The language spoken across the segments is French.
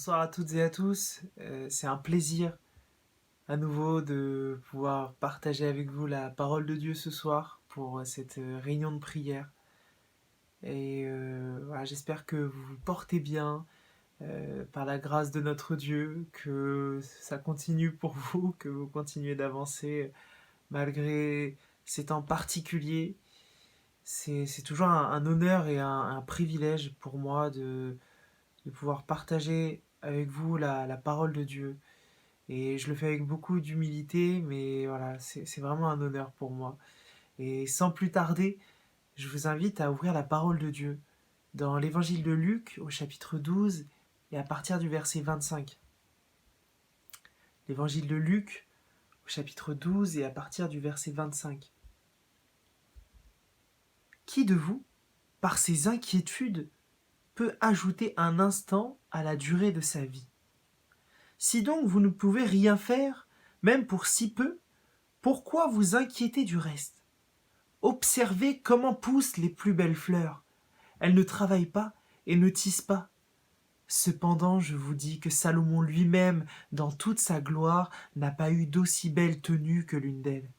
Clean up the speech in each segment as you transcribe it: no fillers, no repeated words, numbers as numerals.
Bonsoir à toutes et à tous. C'est un plaisir à nouveau de pouvoir partager avec vous la parole de Dieu ce soir pour cette réunion de prière. Et voilà, j'espère que vous vous portez bien par la grâce de notre Dieu, que ça continue pour vous, que vous continuez d'avancer malgré ces temps particuliers. C'est toujours un honneur et un privilège pour moi de pouvoir partager avec vous la parole de Dieu. Et je le fais avec beaucoup d'humilité, mais voilà, c'est vraiment un honneur pour moi. Et sans plus tarder, je vous invite à ouvrir la parole de Dieu dans l'évangile de Luc au chapitre 12 et à partir du verset 25. L'évangile de Luc au chapitre 12 et à partir du verset 25. Qui de vous, par ses inquiétudes, peut ajouter un instant à la durée de sa vie? Si donc vous ne pouvez rien faire, même pour si peu, pourquoi vous inquiéter du reste? Observez comment poussent les plus belles fleurs. Elles ne travaillent pas et ne tissent pas. Cependant, je vous dis que Salomon lui-même, dans toute sa gloire, n'a pas eu d'aussi belle tenue que l'une d'elles.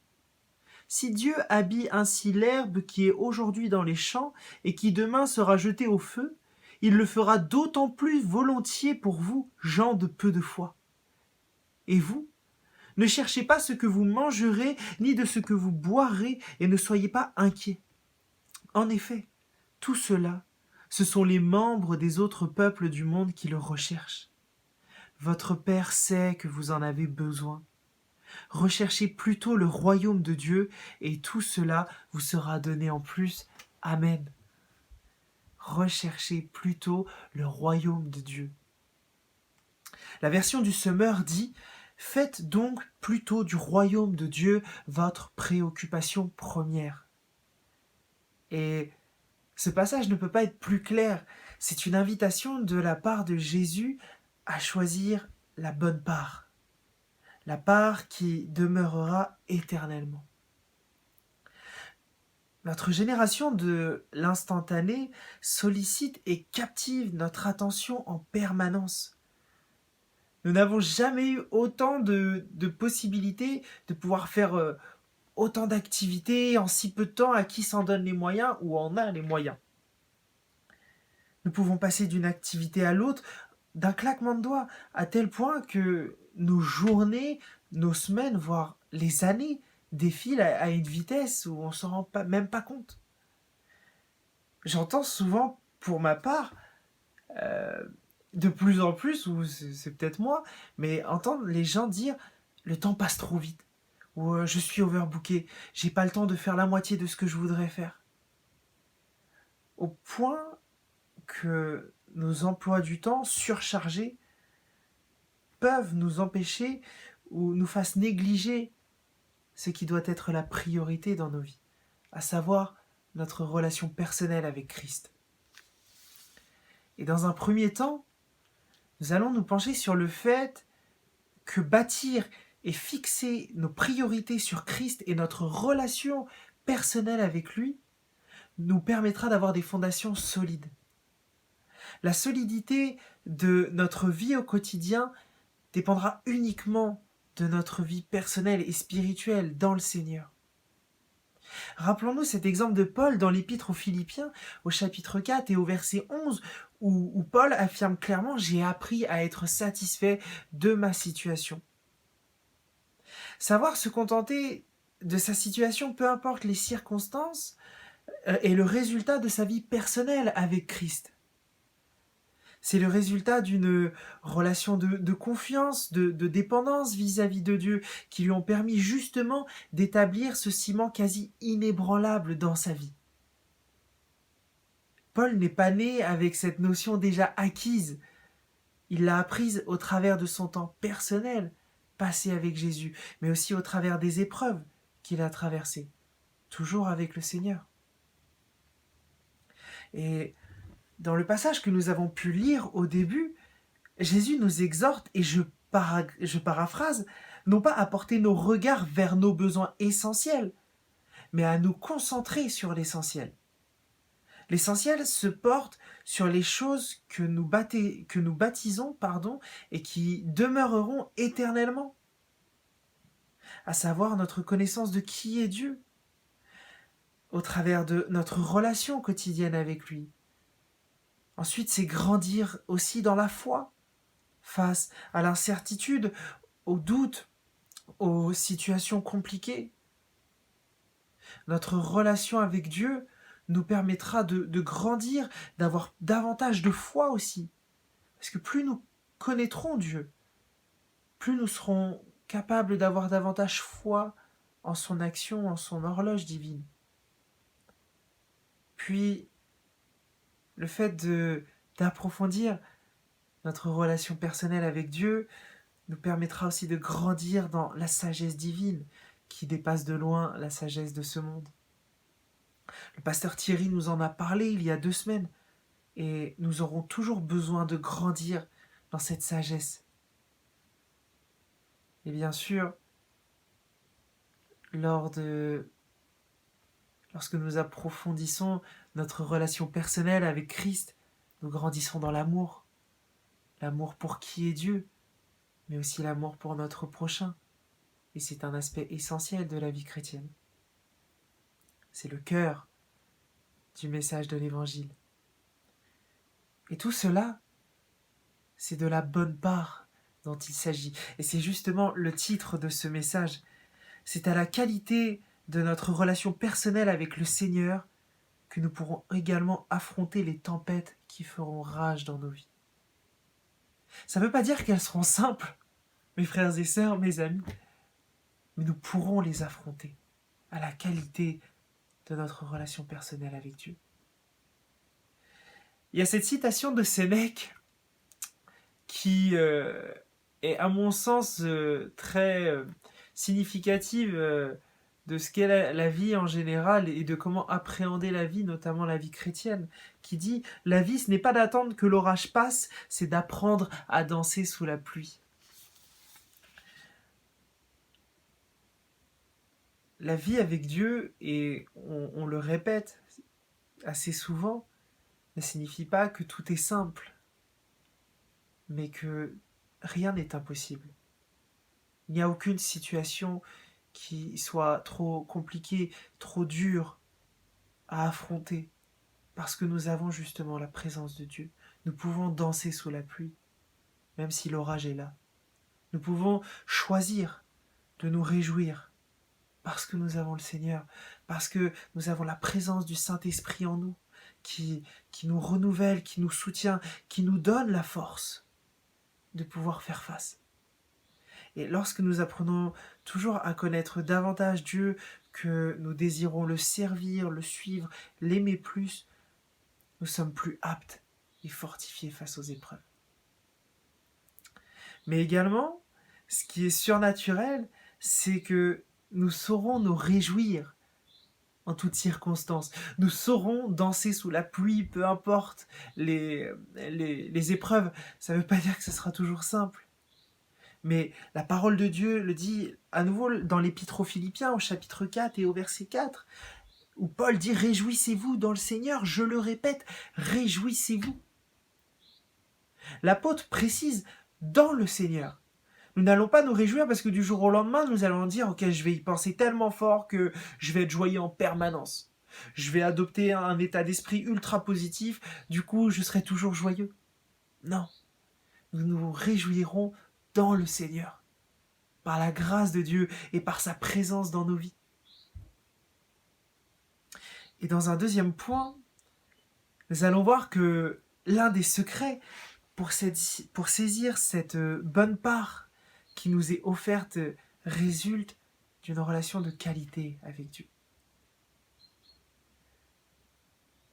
Si Dieu habille ainsi l'herbe qui est aujourd'hui dans les champs et qui demain sera jetée au feu, il le fera d'autant plus volontiers pour vous, gens de peu de foi. Et vous, ne cherchez pas ce que vous mangerez, ni de ce que vous boirez, et ne soyez pas inquiets. En effet, tout cela, ce sont les membres des autres peuples du monde qui le recherchent. Votre Père sait que vous en avez besoin. Recherchez plutôt le royaume de Dieu, et tout cela vous sera donné en plus. Amen. Recherchez plutôt le royaume de Dieu. La version du Semeur dit « Faites donc plutôt du royaume de Dieu votre préoccupation première. » Et ce passage ne peut pas être plus clair. C'est une invitation de la part de Jésus à choisir la bonne part. La part qui demeurera éternellement. Notre génération de l'instantané sollicite et captive notre attention en permanence. Nous n'avons jamais eu autant de possibilités de pouvoir faire autant d'activités en si peu de temps à qui s'en donne les moyens ou en a les moyens. Nous pouvons passer d'une activité à l'autre d'un claquement de doigts, à tel point que nos journées, nos semaines, voire les années défilent à une vitesse où on ne s'en rend même pas compte. J'entends souvent, pour ma part, de plus en plus, ou c'est peut-être moi, mais entendre les gens dire « le temps passe trop vite » ou « je suis overbooké, j'ai pas le temps de faire la moitié de ce que je voudrais faire ». Au point que nos emplois du temps surchargés peuvent nous empêcher ou nous fassent négliger ce qui doit être la priorité dans nos vies, à savoir notre relation personnelle avec Christ. Et dans un premier temps, nous allons nous pencher sur le fait que bâtir et fixer nos priorités sur Christ et notre relation personnelle avec lui nous permettra d'avoir des fondations solides. La solidité de notre vie au quotidien dépendra uniquement de notre vie personnelle et spirituelle dans le Seigneur. Rappelons-nous cet exemple de Paul dans l'Épître aux Philippiens, au chapitre 4 et au verset 11, où Paul affirme clairement « J'ai appris à être satisfait de ma situation ». Savoir se contenter de sa situation, peu importe les circonstances, est le résultat de sa vie personnelle avec Christ. C'est le résultat d'une relation de confiance, de dépendance vis-à-vis de Dieu, qui lui ont permis justement d'établir ce ciment quasi inébranlable dans sa vie. Paul n'est pas né avec cette notion déjà acquise. Il l'a apprise au travers de son temps personnel, passé avec Jésus, mais aussi au travers des épreuves qu'il a traversées, toujours avec le Seigneur. Et dans le passage que nous avons pu lire au début, Jésus nous exhorte, et je paraphrase, non pas à porter nos regards vers nos besoins essentiels, mais à nous concentrer sur l'essentiel. L'essentiel se porte sur les choses que nous baptisons, et qui demeureront éternellement, à savoir notre connaissance de qui est Dieu, au travers de notre relation quotidienne avec lui. Ensuite, c'est grandir aussi dans la foi, face à l'incertitude, aux doutes, aux situations compliquées. Notre relation avec Dieu nous permettra de grandir, d'avoir davantage de foi aussi. Parce que plus nous connaîtrons Dieu, plus nous serons capables d'avoir davantage foi en son action, en son horloge divine. Puis, le fait d'approfondir notre relation personnelle avec Dieu nous permettra aussi de grandir dans la sagesse divine qui dépasse de loin la sagesse de ce monde. Le pasteur Thierry nous en a parlé il y a 2 semaines et nous aurons toujours besoin de grandir dans cette sagesse. Et bien sûr, lorsque nous approfondissons notre relation personnelle avec Christ, nous grandissons dans l'amour. L'amour pour qui est Dieu, mais aussi l'amour pour notre prochain. Et c'est un aspect essentiel de la vie chrétienne. C'est le cœur du message de l'Évangile. Et tout cela, c'est de la bonne part dont il s'agit. Et c'est justement le titre de ce message. C'est à la qualité de notre relation personnelle avec le Seigneur que nous pourrons également affronter les tempêtes qui feront rage dans nos vies. Ça ne veut pas dire qu'elles seront simples, mes frères et sœurs, mes amis, mais nous pourrons les affronter à la qualité de notre relation personnelle avec Dieu. Il y a cette citation de Sénèque qui est, à mon sens, très significative de ce qu'est la vie en général et de comment appréhender la vie, notamment la vie chrétienne, qui dit « La vie, ce n'est pas d'attendre que l'orage passe, c'est d'apprendre à danser sous la pluie. » La vie avec Dieu, et on le répète assez souvent, ne signifie pas que tout est simple, mais que rien n'est impossible. Il n'y a aucune situation qui soit trop compliquée, trop dure à affronter, parce que nous avons justement la présence de Dieu. Nous pouvons danser sous la pluie, même si l'orage est là. Nous pouvons choisir de nous réjouir, parce que nous avons le Seigneur, parce que nous avons la présence du Saint-Esprit en nous, qui nous renouvelle, qui nous soutient, qui nous donne la force de pouvoir faire face. Et lorsque nous apprenons toujours à connaître davantage Dieu, que nous désirons le servir, le suivre, l'aimer plus, nous sommes plus aptes et fortifiés face aux épreuves. Mais également, ce qui est surnaturel, c'est que nous saurons nous réjouir en toutes circonstances. Nous saurons danser sous la pluie, peu importe les épreuves. Ça ne veut pas dire que ce sera toujours simple. Mais la parole de Dieu le dit à nouveau dans l'Épître aux Philippiens, au chapitre 4 et au verset 4, où Paul dit « Réjouissez-vous dans le Seigneur », je le répète, réjouissez-vous. L'apôtre précise « dans le Seigneur ». Nous n'allons pas nous réjouir parce que du jour au lendemain, nous allons dire « Ok, je vais y penser tellement fort que je vais être joyeux en permanence. Je vais adopter un état d'esprit ultra positif, du coup, je serai toujours joyeux. » Non, nous nous réjouirons dans le Seigneur, par la grâce de Dieu et par sa présence dans nos vies. Et dans un deuxième point, nous allons voir que l'un des secrets pour saisir cette bonne part qui nous est offerte résulte d'une relation de qualité avec Dieu.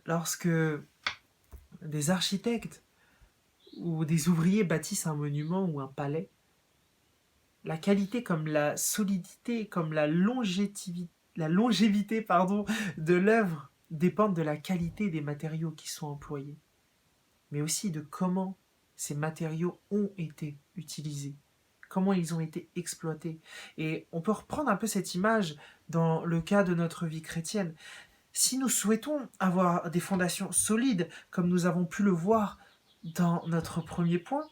Lorsque des architectes ou des ouvriers bâtissent un monument ou un palais, la qualité comme la solidité, comme la longévité de l'œuvre dépendent de la qualité des matériaux qui sont employés, mais aussi de comment ces matériaux ont été utilisés, comment ils ont été exploités. Et on peut reprendre un peu cette image dans le cas de notre vie chrétienne. Si nous souhaitons avoir des fondations solides, comme nous avons pu le voir dans notre premier point,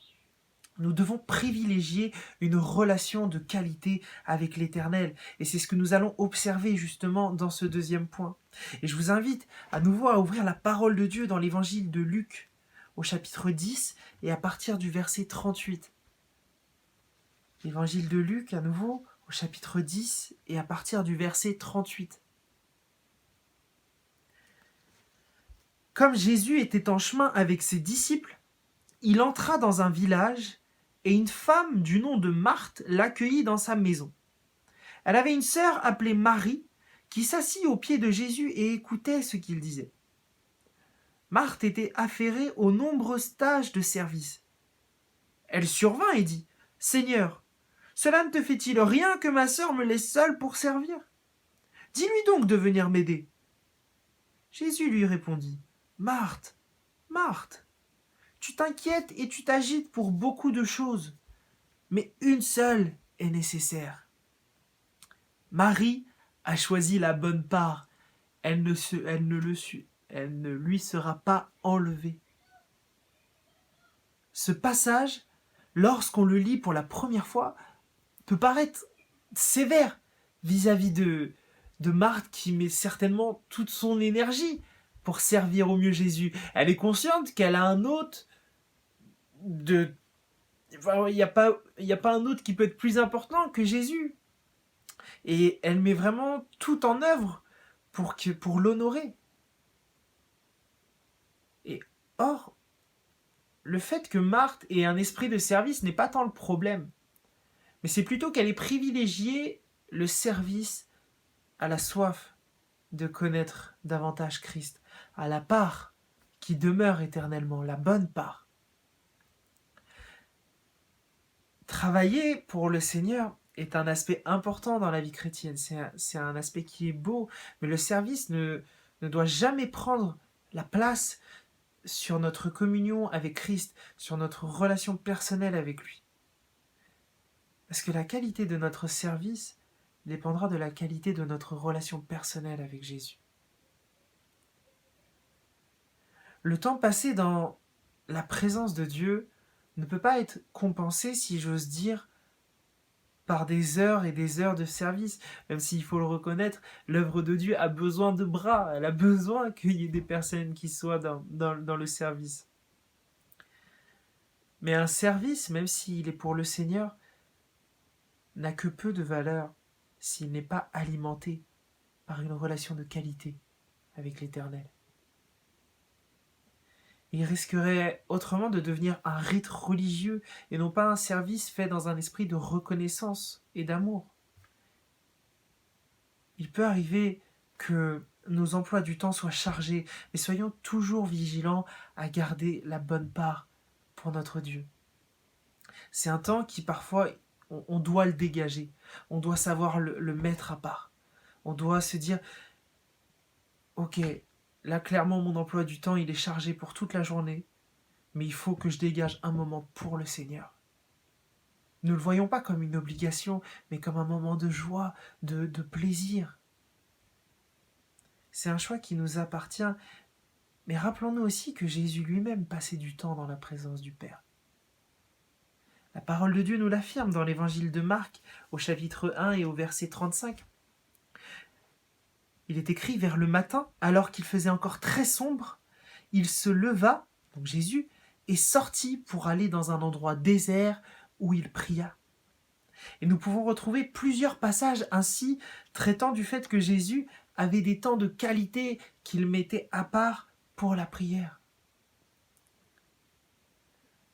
nous devons privilégier une relation de qualité avec l'Éternel. Et c'est ce que nous allons observer justement dans ce deuxième point. Et je vous invite à nouveau à ouvrir la parole de Dieu dans l'évangile de Luc, au chapitre 10 et à partir du verset 38. L'évangile de Luc, à nouveau, au chapitre 10 et à partir du verset 38. Comme Jésus était en chemin avec ses disciples, il entra dans un village et une femme du nom de Marthe l'accueillit dans sa maison. Elle avait une sœur appelée Marie qui s'assit aux pieds de Jésus et écoutait ce qu'il disait. Marthe était affairée aux nombreuses tâches de service. Elle survint et dit : « Seigneur, cela ne te fait-il rien que ma sœur me laisse seule pour servir ? Dis-lui donc de venir m'aider. » Jésus lui répondit : « Marthe, Marthe, tu t'inquiètes et tu t'agites pour beaucoup de choses, mais une seule est nécessaire. Marie a choisi la bonne part, elle ne lui sera pas enlevée. » Ce passage, lorsqu'on le lit pour la première fois, peut paraître sévère vis-à-vis de Marthe qui met certainement toute son énergie pour servir au mieux Jésus. Elle est consciente qu'elle a un hôte il n'y a pas un autre qui peut être plus important que Jésus. Et elle met vraiment tout en œuvre pour l'honorer. Et or, le fait que Marthe ait un esprit de service n'est pas tant le problème, mais c'est plutôt qu'elle ait privilégié le service à la soif de connaître davantage Christ, à la part qui demeure éternellement, la bonne part. Travailler pour le Seigneur est un aspect important dans la vie chrétienne, c'est un aspect qui est beau, mais le service ne doit jamais prendre la place sur notre communion avec Christ, sur notre relation personnelle avec lui. Parce que la qualité de notre service dépendra de la qualité de notre relation personnelle avec Jésus. Le temps passé dans la présence de Dieu ne peut pas être compensé, si j'ose dire, par des heures et des heures de service. Même s'il faut le reconnaître, l'œuvre de Dieu a besoin de bras, elle a besoin qu'il y ait des personnes qui soient dans le service. Mais un service, même s'il est pour le Seigneur, n'a que peu de valeur s'il n'est pas alimenté par une relation de qualité avec l'Éternel. Il risquerait autrement de devenir un rite religieux et non pas un service fait dans un esprit de reconnaissance et d'amour. Il peut arriver que nos emplois du temps soient chargés, mais soyons toujours vigilants à garder la bonne part pour notre Dieu. C'est un temps qui parfois, on doit le dégager, on doit savoir le mettre à part. On doit se dire, ok, là clairement mon emploi du temps il est chargé pour toute la journée, mais il faut que je dégage un moment pour le Seigneur. Ne le voyons pas comme une obligation, mais comme un moment de joie, de plaisir. C'est un choix qui nous appartient, mais rappelons-nous aussi que Jésus lui-même passait du temps dans la présence du Père. La parole de Dieu nous l'affirme dans l'évangile de Marc, au chapitre 1 et au verset 35. Il est écrit : vers le matin, alors qu'il faisait encore très sombre, il se leva, donc Jésus, et sortit pour aller dans un endroit désert où il pria. Et nous pouvons retrouver plusieurs passages ainsi traitant du fait que Jésus avait des temps de qualité qu'il mettait à part pour la prière.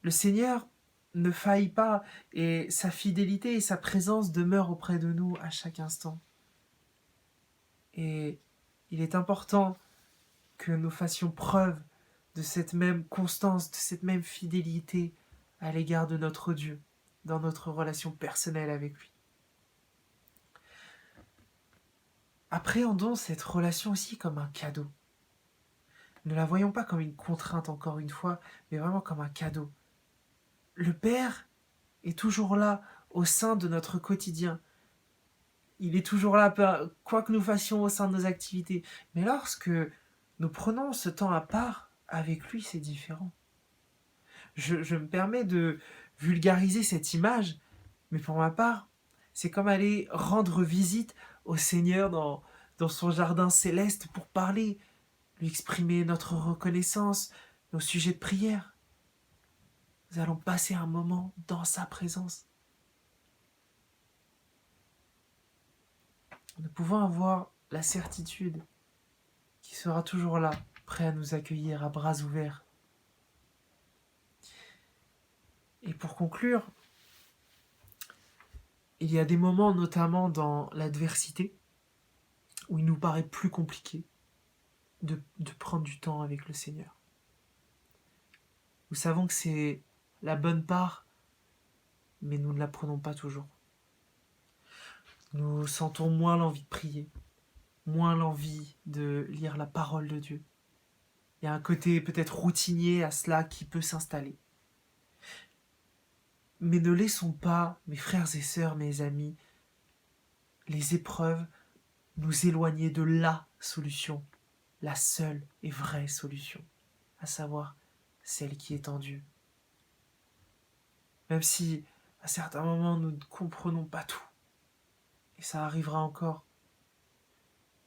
Le Seigneur ne faillit pas et sa fidélité et sa présence demeurent auprès de nous à chaque instant. Et il est important que nous fassions preuve de cette même constance, de cette même fidélité à l'égard de notre Dieu, dans notre relation personnelle avec lui. Appréhendons cette relation aussi comme un cadeau. Ne la voyons pas comme une contrainte encore une fois, mais vraiment comme un cadeau. Le Père est toujours là au sein de notre quotidien. il est toujours là, quoi que nous fassions au sein de nos activités. Mais lorsque nous prenons ce temps à part, avec lui, c'est différent. Je me permets de vulgariser cette image, mais pour ma part, c'est comme aller rendre visite au Seigneur dans son jardin céleste pour parler, lui exprimer notre reconnaissance, nos sujets de prière. Nous allons passer un moment dans sa présence. Nous pouvons avoir la certitude qu'il sera toujours là, prêt à nous accueillir à bras ouverts. Et pour conclure, il y a des moments, notamment dans l'adversité, où il nous paraît plus compliqué de prendre du temps avec le Seigneur. Nous savons que c'est la bonne part, mais nous ne la prenons pas toujours. Nous sentons moins l'envie de prier, moins l'envie de lire la parole de Dieu. Il y a un côté peut-être routinier à cela qui peut s'installer. Mais ne laissons pas, mes frères et sœurs, mes amis, les épreuves nous éloigner de la solution, la seule et vraie solution, à savoir celle qui est en Dieu. Même si à certains moments nous ne comprenons pas tout, et ça arrivera encore,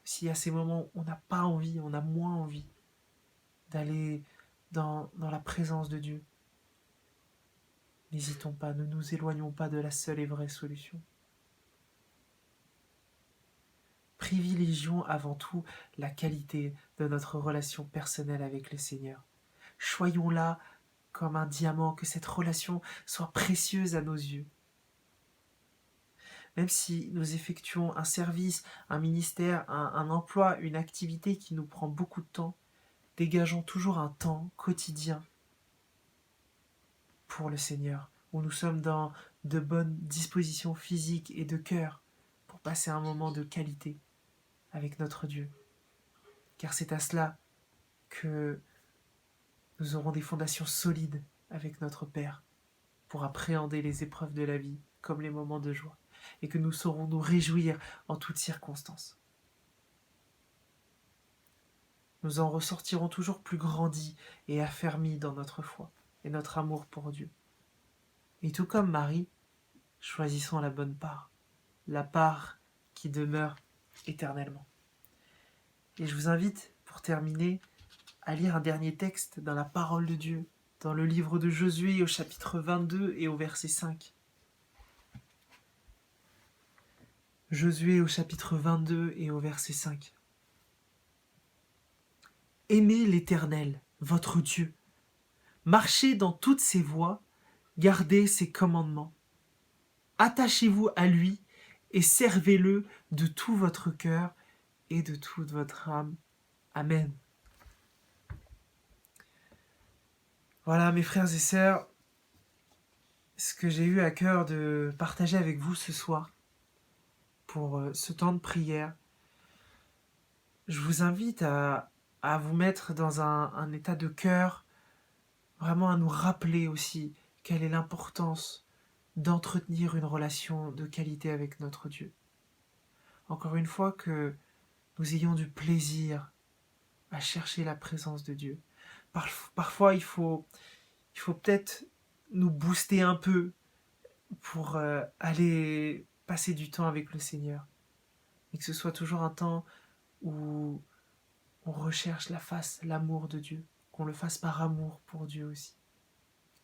si à ces moments où on n'a pas envie, on a moins envie d'aller dans la présence de Dieu, n'hésitons pas, ne nous éloignons pas de la seule et vraie solution. Privilégions avant tout la qualité de notre relation personnelle avec le Seigneur. Choyons là comme un diamant, que cette relation soit précieuse à nos yeux. Même si nous effectuons un service, un ministère, un emploi, une activité qui nous prend beaucoup de temps, dégageons toujours un temps quotidien pour le Seigneur, où nous sommes dans de bonnes dispositions physiques et de cœur pour passer un moment de qualité avec notre Dieu. Car c'est à cela que nous aurons des fondations solides avec notre Père pour appréhender les épreuves de la vie comme les moments de joie et que nous saurons nous réjouir en toutes circonstances. Nous en ressortirons toujours plus grandis et affermis dans notre foi et notre amour pour Dieu. Et tout comme Marie, choisissons la part qui demeure éternellement. Et je vous invite, pour terminer, à lire un dernier texte dans la parole de Dieu, dans le livre de Josué au chapitre 22 et au verset 5. Josué au chapitre 22 et au verset 5. Aimez l'Éternel, votre Dieu. Marchez dans toutes ses voies, gardez ses commandements. Attachez-vous à lui et servez-le de tout votre cœur et de toute votre âme. Amen. Voilà, mes frères et sœurs, ce que j'ai eu à cœur de partager avec vous ce soir pour ce temps de prière. Je vous invite à vous mettre dans un état de cœur, vraiment à nous rappeler aussi quelle est l'importance d'entretenir une relation de qualité avec notre Dieu. Encore une fois, que nous ayons du plaisir à chercher la présence de Dieu. Parfois, il faut peut-être nous booster un peu pour aller passer du temps avec le Seigneur. Et que ce soit toujours un temps où on recherche la face, l'amour de Dieu, qu'on le fasse par amour pour Dieu aussi,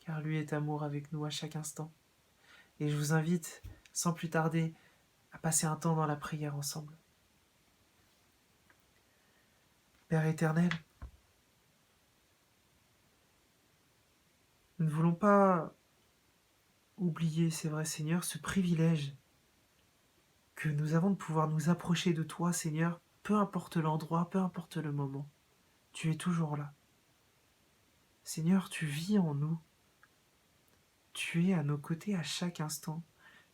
car lui est amour avec nous à chaque instant. Et je vous invite, sans plus tarder, à passer un temps dans la prière ensemble. Père éternel, nous ne voulons pas oublier, c'est vrai Seigneur, ce privilège que nous avons de pouvoir nous approcher de toi, Seigneur, peu importe l'endroit, peu importe le moment. Tu es toujours là. Seigneur, tu vis en nous. Tu es à nos côtés à chaque instant.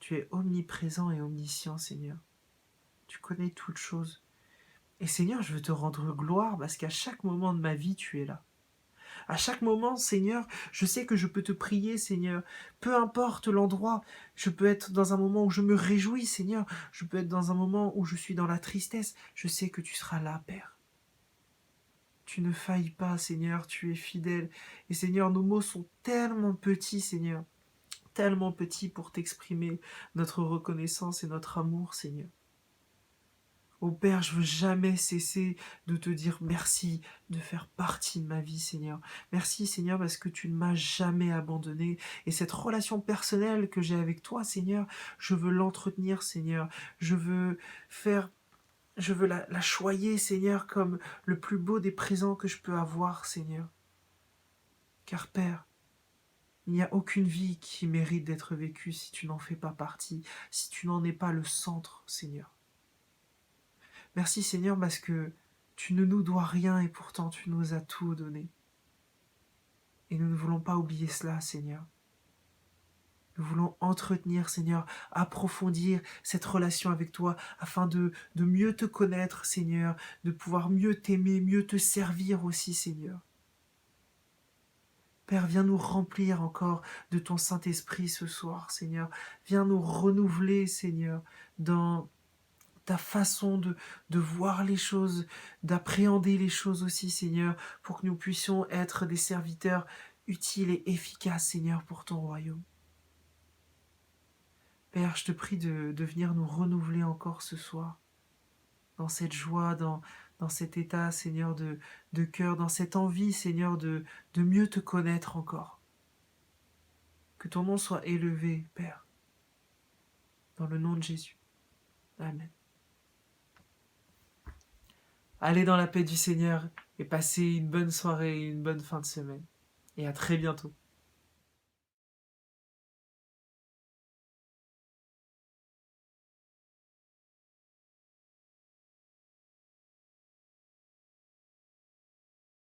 Tu es omniprésent et omniscient, Seigneur. Tu connais toutes choses. Et Seigneur, je veux te rendre gloire parce qu'à chaque moment de ma vie, tu es là. À chaque moment, Seigneur, je sais que je peux te prier, Seigneur. Peu importe l'endroit, je peux être dans un moment où je me réjouis, Seigneur. Je peux être dans un moment où je suis dans la tristesse. Je sais que tu seras là, Père. Tu ne failles pas, Seigneur, tu es fidèle. Et Seigneur, nos mots sont tellement petits, Seigneur, tellement petits pour t'exprimer notre reconnaissance et notre amour, Seigneur. Ô Père, je veux jamais cesser de te dire merci de faire partie de ma vie, Seigneur. Merci, Seigneur, parce que tu ne m'as jamais abandonné. Et cette relation personnelle que j'ai avec toi, Seigneur, je veux l'entretenir, Seigneur. Je veux faire, je veux la choyer, Seigneur, comme le plus beau des présents que je peux avoir, Seigneur. Car Père, il n'y a aucune vie qui mérite d'être vécue si tu n'en fais pas partie, si tu n'en es pas le centre, Seigneur. Merci Seigneur parce que tu ne nous dois rien et pourtant tu nous as tout donné. Et nous ne voulons pas oublier cela, Seigneur. Nous voulons entretenir, Seigneur, approfondir cette relation avec toi afin de mieux te connaître, Seigneur, de pouvoir mieux t'aimer, mieux te servir aussi, Seigneur. Père, viens nous remplir encore de ton Saint-Esprit ce soir, Seigneur. Viens nous renouveler, Seigneur, dans ta façon de voir les choses, d'appréhender les choses aussi, Seigneur, pour que nous puissions être des serviteurs utiles et efficaces, Seigneur, pour ton royaume. Père, je te prie de venir nous renouveler encore ce soir, dans cette joie, dans cet état, Seigneur, de cœur, dans cette envie, Seigneur, de mieux te connaître encore. Que ton nom soit élevé, Père, dans le nom de Jésus. Amen. Allez dans la paix du Seigneur et passez une bonne soirée et une bonne fin de semaine. Et à très bientôt.